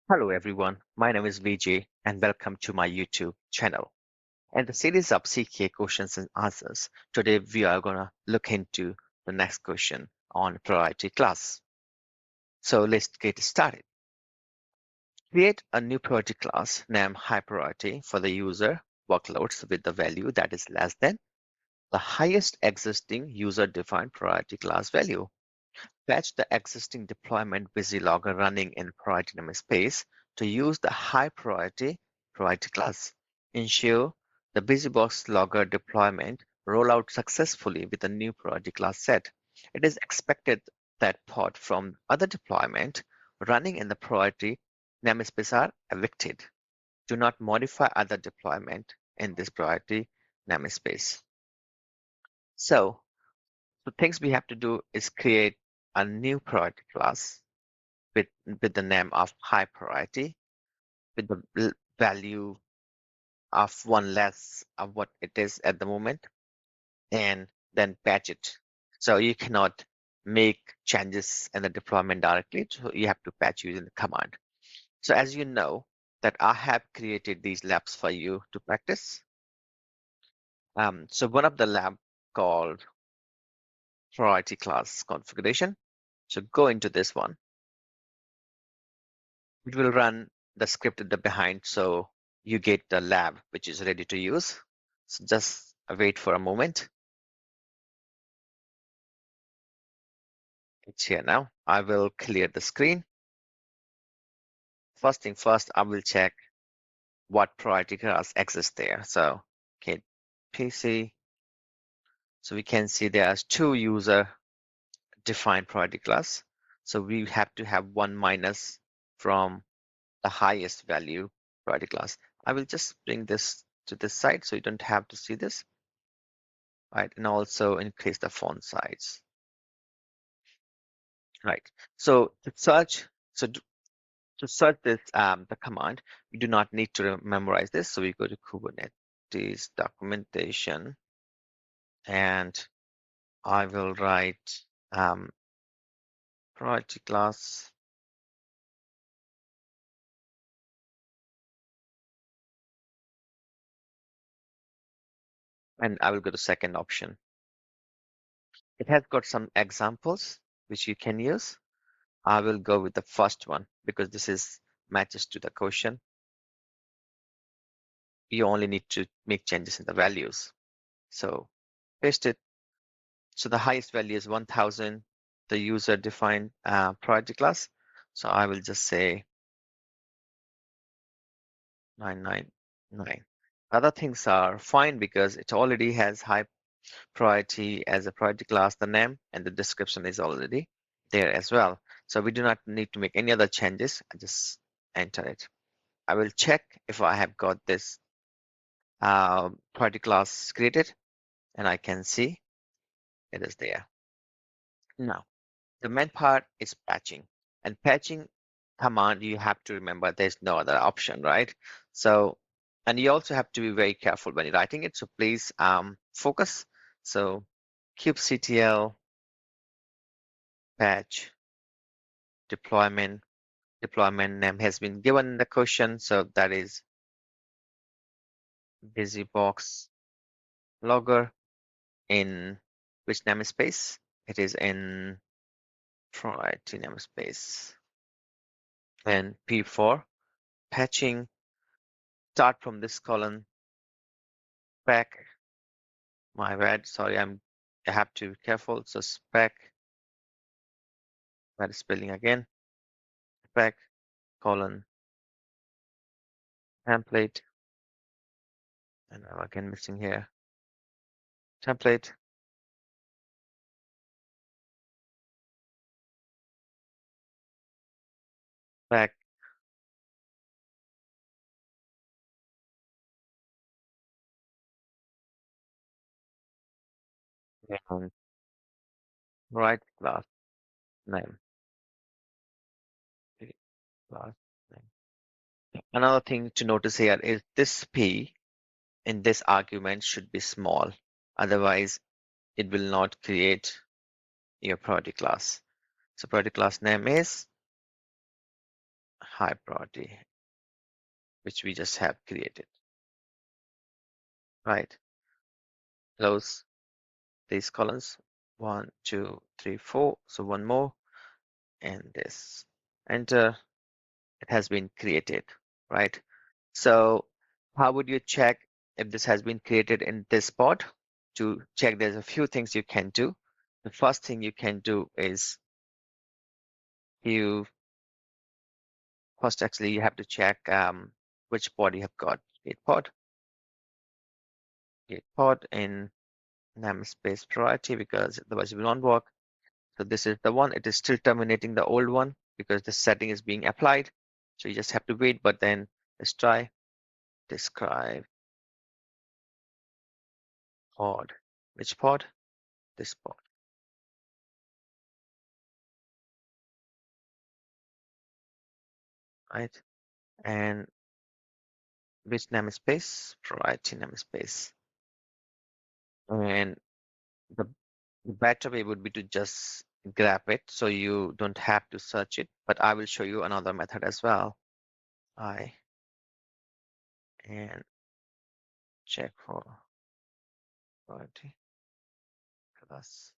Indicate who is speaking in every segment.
Speaker 1: Hello everyone, my name is Vijay and welcome to my YouTube channel. In the series of CKA questions and answers, today we are going to look into the next question on priority class. So let's get started. Create a new priority class named high priority for the user workloads with the value that is less than the highest existing user-defined priority class value. Fetch the existing deployment busybox-logger running in priority namespace to use the high priority class. Ensure the busybox-logger deployment roll out successfully with a new priority class set. It is expected that pod from other deployment running in the priority namespace are evicted. Do not modify other deployment in this priority namespace. So the things we have to do is create a new priority class with the name of high priority with the value of one less of what it is at the moment, and then patch it. So you cannot make changes in the deployment directly, so you have to patch using the command. So as you know that I have created these labs for you to practice. So one of the lab called priority class configuration. So go into this one. It will run the script at the behind, so you get the lab which is ready to use. So just wait for a moment. It's here now. I will clear the screen. First thing first, I will check what priority class exists there. So okay, PC. So we can see there's two user defined priority class. So we have to have one minus from the highest value priority class. I will just bring this to this side so you don't have to see this. Right, and also increase the font size. Right. So to search, to search this the command, we do not need to memorize this. So we go to Kubernetes documentation, and I will write priority class. And I will go to second option. It has got some examples which you can use. I will go with the first one because this is matches to the question. You only need to make changes in the values. So paste it. So the highest value is 1000, the user defined priority class. So I will just say 999. Other things are fine because it already has high priority as a priority class, the name and the description is already there as well. So we do not need to make any other changes. I just enter it. I will check if I have got this priority class created, and I can see it is there. Now, the main part is patching, and patching command, you have to remember there's no other option, right? So, and you also have to be very careful when you're writing it. So please focus. So kubectl patch deployment name has been given in the question. So that is busybox-logger in which namespace? It is in priority namespace. And P4 patching, start from this column, spec, my bad, sorry, I have to be careful. So spec, bad spelling again, spec, colon, template, and I'm again missing here, template, spec, and right class name, class name. Another thing to notice here is this P in this argument should be small. Otherwise, it will not create your priority class. So priority class name is high priority, which we just have created, right? Close these columns, 1, 2, 3, 4. So one more, and this. Enter. It has been created, right? So how would you check if this has been created in this pod? To check, there's a few things you can do. The first thing you can do is you actually you have to check which pod you have got. Create pod in namespace priority, because otherwise it will not work. So this is the one. It is still terminating the old one because the setting is being applied. So you just have to wait, but then let's try describe pod. Which pod? This pod, right? And which namespace? Priority namespace. And the better way would be to just grab it so you don't have to search it. But I will show you another method as well. And check for priority class.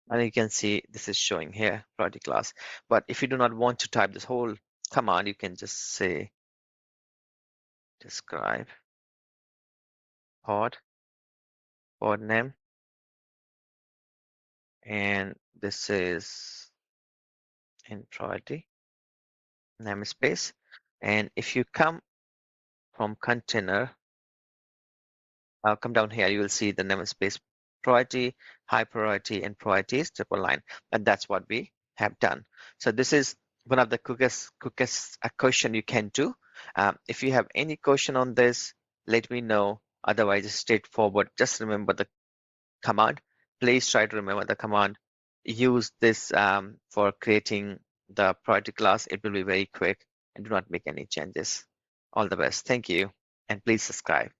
Speaker 1: And you can see this is showing here priority class. But if you do not want to type this whole command, you can just say describe pod name, and this is in priority namespace. And if you come from container, I'll come down here, you will see the namespace priority, high priority, and priorities triple line. And that's what we have done. So this is one of the quickest question you can do. If you have any question on this, let me know. Otherwise, it's straightforward. Just remember the command. Please try to remember the command. Use this for creating the priority class. It will be very quick, and do not make any changes. All the best. Thank you, and please subscribe.